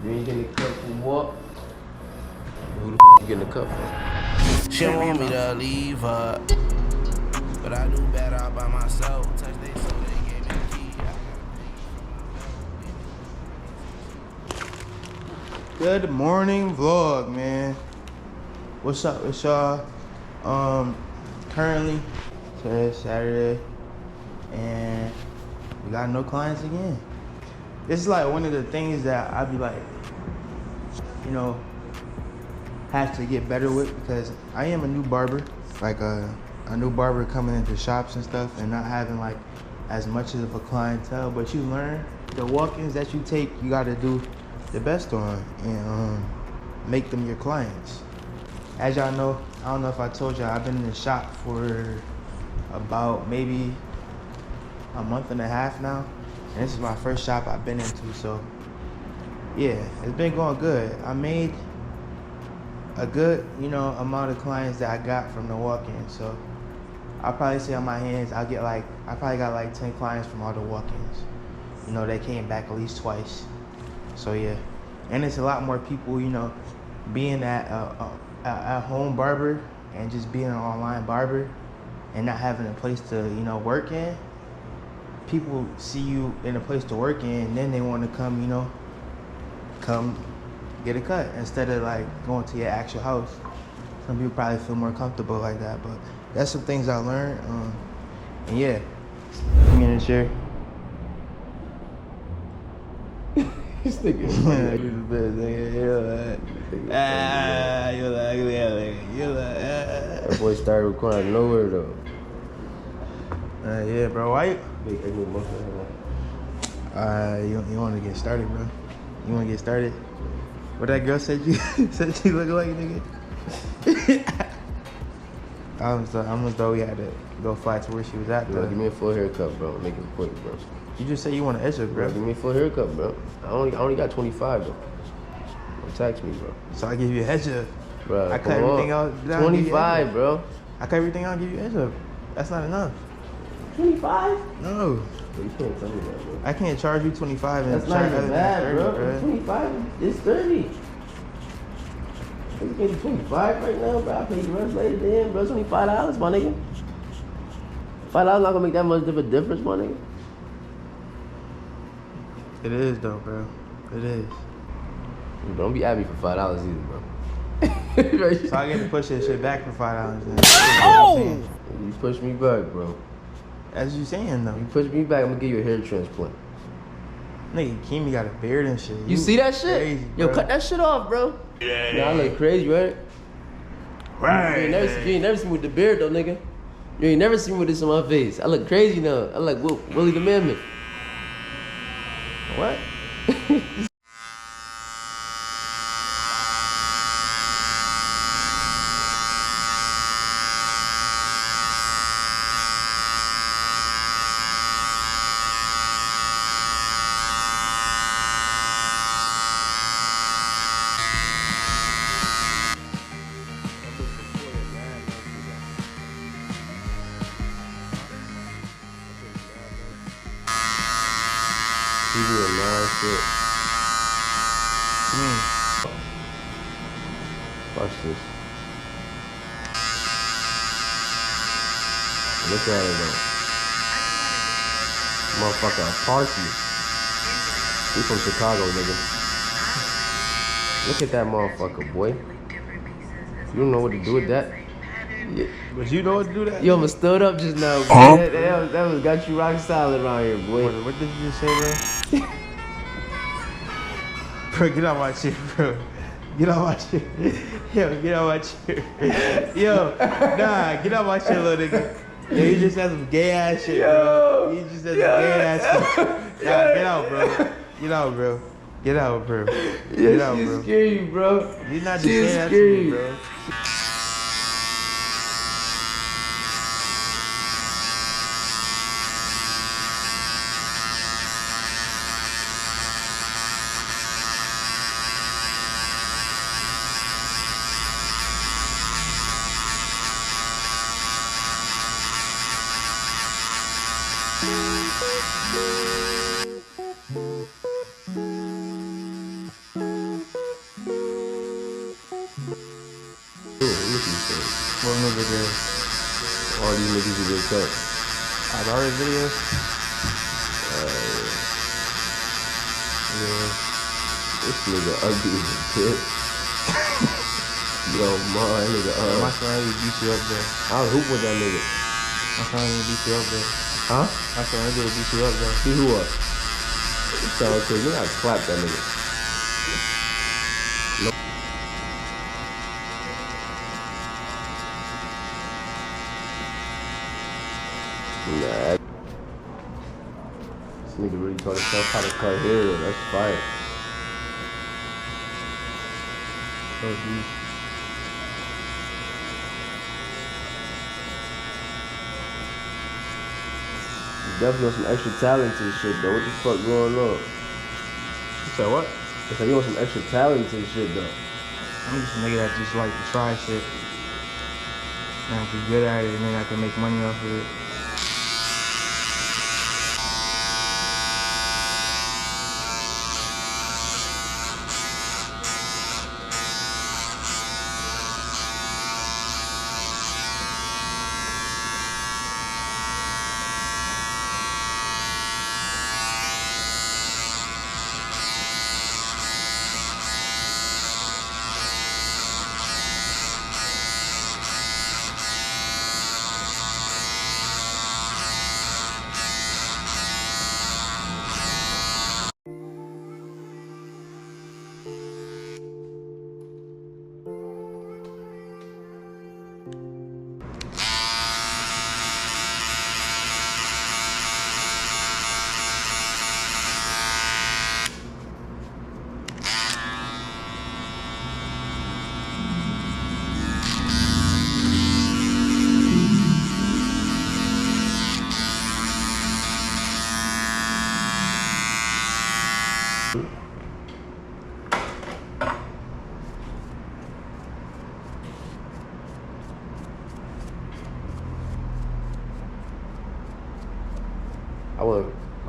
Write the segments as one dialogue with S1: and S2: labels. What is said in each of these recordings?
S1: You ain't getting the cup from what? Who the you getting the cup from?
S2: She want me to leave her, but I do better all by myself. Touch they so they gave me the key.
S3: Good morning vlog, man. What's up with y'all? Currently today's Saturday and we got no clients again. This is like one of the things that I be like, you know, have to get better with, because I am a new barber, like a new barber coming into shops and stuff and not having like as much of a clientele. But you learn the walk-ins that you take, you got to do the best on and make them your clients. As y'all know, I don't know if I told y'all, I've been in the shop for about maybe a month and a half now, and this is my first shop I've been into. So yeah, it's been going good. I made a good, you know, amount of clients that I got from the walk-in. So I'll probably say on my hands, I probably got like 10 clients from all the walk-ins. You know, they came back at least twice. So yeah, and it's a lot more people, you know, being at home barber and just being an online barber and not having a place to, you know, work in. People see you in a place to work in and then they want to come, you know, come get a cut instead of like going to your actual house. Some people probably feel more comfortable like that, but that's some things I learned. And yeah, give me in the chair.
S1: This nigga's funny. That boy started recording nowhere though.
S3: Yeah, bro. Why?
S1: You
S3: want to get started, bro? You want to get started? What that girl said you said she look like, nigga? I almost thought we had to go fly to where she was at.
S1: Bro, give me a full haircut, bro. Make it quick, bro.
S3: You just said you want to edge up, bro.
S1: Give me a full haircut, bro. I only got 25, bro. Don't tax me, bro.
S3: So I give you a hedge up.
S1: Bro,
S3: I cut everything out.
S1: 25, bro.
S3: I cut everything out, give you a hedge up. That's not enough.
S1: 25?
S3: No.
S1: Bro, you can't tell me that, bro.
S3: I can't charge you 25 and
S1: that's not even bad,
S3: 30,
S1: bro. 25 is 30. You getting 25 right now, bro. I'll pay you the rest later then, bro. It's only $5, my nigga. $5 not gonna make that much of a difference, my nigga.
S3: It is though, bro. It is.
S1: Don't be at me for $5 either, bro.
S3: So I get to push this shit back for $5 then.
S1: Oh! You push me back, bro.
S3: As you saying though.
S1: You push me back, I'm gonna give you a hair transplant.
S3: Nigga, Kimi got a beard and shit.
S1: You see that shit?
S3: Crazy,
S1: yo, cut that shit off, bro. Yeah. Nah, I look crazy, right?
S3: Right.
S1: You ain't never seen me with the beard, though, nigga. You ain't never seen me with this on my face. I look crazy now. I look like Willie the Mammoth.
S3: What?
S1: You doing mad shit. Watch this. Look at it though. Motherfucker, Parky. We from Chicago, nigga. Look at that motherfucker, boy. You don't know what to do with that. Yeah.
S3: But you know what to do that?
S1: You almost stood up just now, boy. That was got you rock solid around here, boy.
S3: What did you just say, bro? Bro, get out my chair, bro. Get out my chair. Yo, get out my chair. Yo, nah, get out my chair, little nigga. Yo, you just had some gay ass shit, bro. You just had some gay ass shit. Nah, get out, bro. Get out, bro. Get out, bro. Get out, bro.
S1: She's scary, bro.
S3: You're not just saying that to me, bro.
S1: me see this shit.
S3: What new video?
S1: All these niggas you just cut.
S3: I've already video.
S1: Yeah. This nigga ugly as a bitch. Yo, my nigga,
S3: My son really beat you up there.
S1: I was hoop with that nigga.
S3: My son really beat you up there.
S1: Huh?
S3: My son really beat you up there.
S1: See who up? So, okay, you gotta clap that nigga. Nah. This nigga really taught himself how to cut hair. That's fire.
S3: So deep.
S1: Definitely want some extra talent and shit though. What the fuck going on?
S3: You said what?
S1: It's like you want some extra talent and shit though.
S3: I'm just a nigga that just like to try shit. And I be good at it and then I can make money off of it.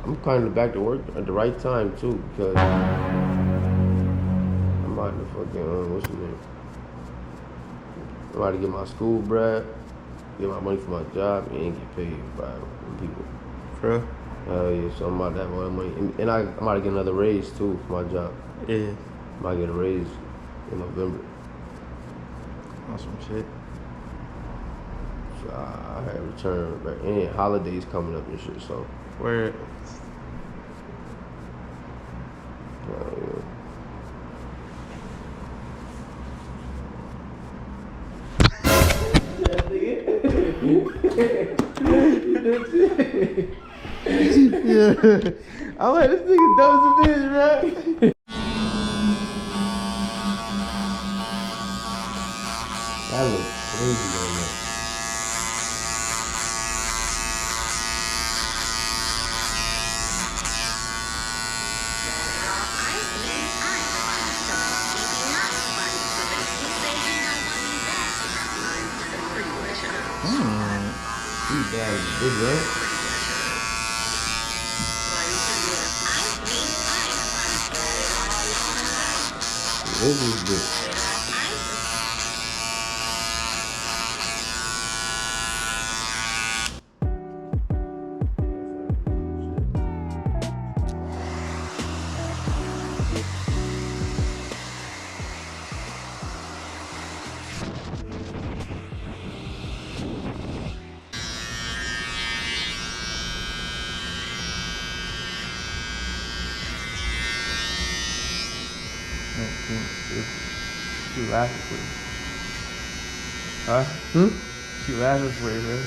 S1: I'm coming back to work at the right time too because I'm about to fucking what's the name? I'm about to get my school bread, get my money for my job, and get paid by people.
S3: For real?
S1: Hell yeah, so I'm about to have all that money, and I'm about to get another raise too for my job.
S3: Yeah.
S1: I'm about to get a raise in November.
S3: On some shit.
S1: So I had returned back, and holidays coming up and shit. So.
S3: Where? Yeah. I'm like, this nigga dumb as a bitch, bro.
S1: That looks crazy right now. Yeah, big right? This is good.
S3: She laughing for you. Huh? She laughing for you, bro.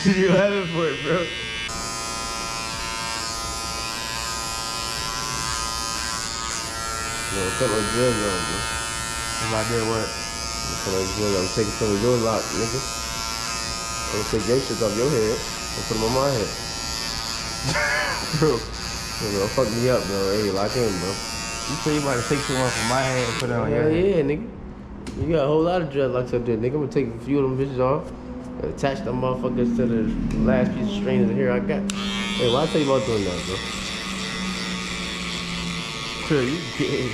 S3: She laughing for it, bro.
S1: Yo, cut my dreads on, bro.
S3: If I did what?
S1: Cut my dreads on. I'm taking some of your lot, nigga. I'm gonna take your shit off your head and put them on my head.
S3: Bro.
S1: Yo, bro, fuck me up, bro. Hey, lock in, bro.
S3: You say you about to take some off from my head and put it on your head?
S1: Yeah, nigga. You got a whole lot of dreadlocks up there, nigga. I'm gonna take a few of them bitches off and attach them motherfuckers to the last piece of strings of hair I got. Hey, why I tell you about doing that, bro?
S3: Sure, you gay.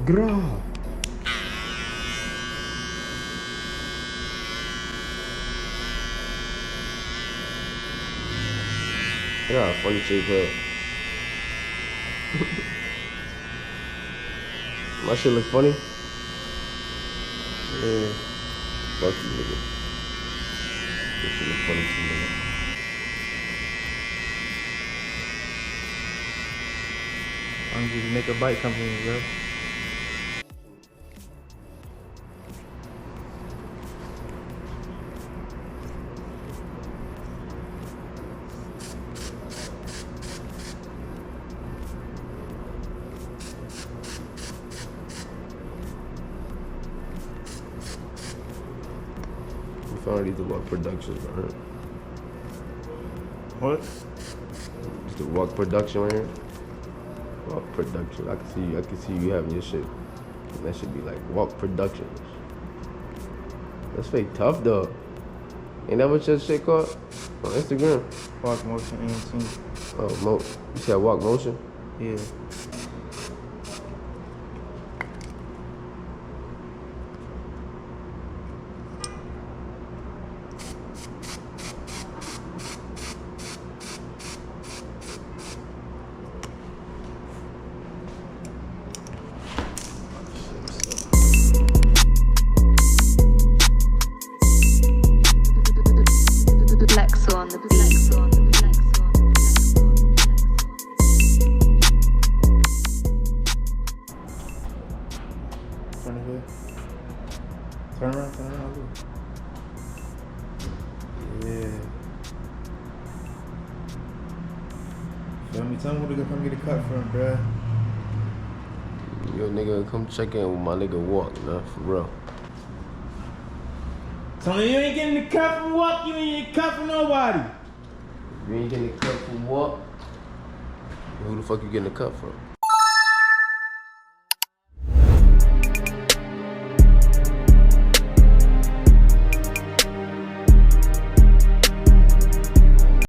S1: Grah. Yeah, funny shaped head. My shit look funny? Yeah. Fuck you, nigga. This shit look funny to me, nigga.
S3: I'm just make a bike company, bro.
S1: We found these Walk Productions, right?
S3: What?
S1: Just the Walk Production right here. Walk Production. I can see you having your shit. And that should be like Walk Productions. That's fake tough though. Ain't that what your shit called? On Instagram?
S3: Walk Motion ENT.
S1: Oh, you said Walk Motion?
S3: Yeah.
S4: On the beat.
S3: Turn it here. Turn around, look. Yeah. Feel me? Tell me who to come get a cut from, bruh.
S1: Yo, nigga, come check in with my nigga Walk, man, for real.
S3: Tony, you ain't getting the cut from Walk, you ain't getting the cut from nobody.
S1: You ain't getting the cut from Walk? Who the fuck you getting the cut from?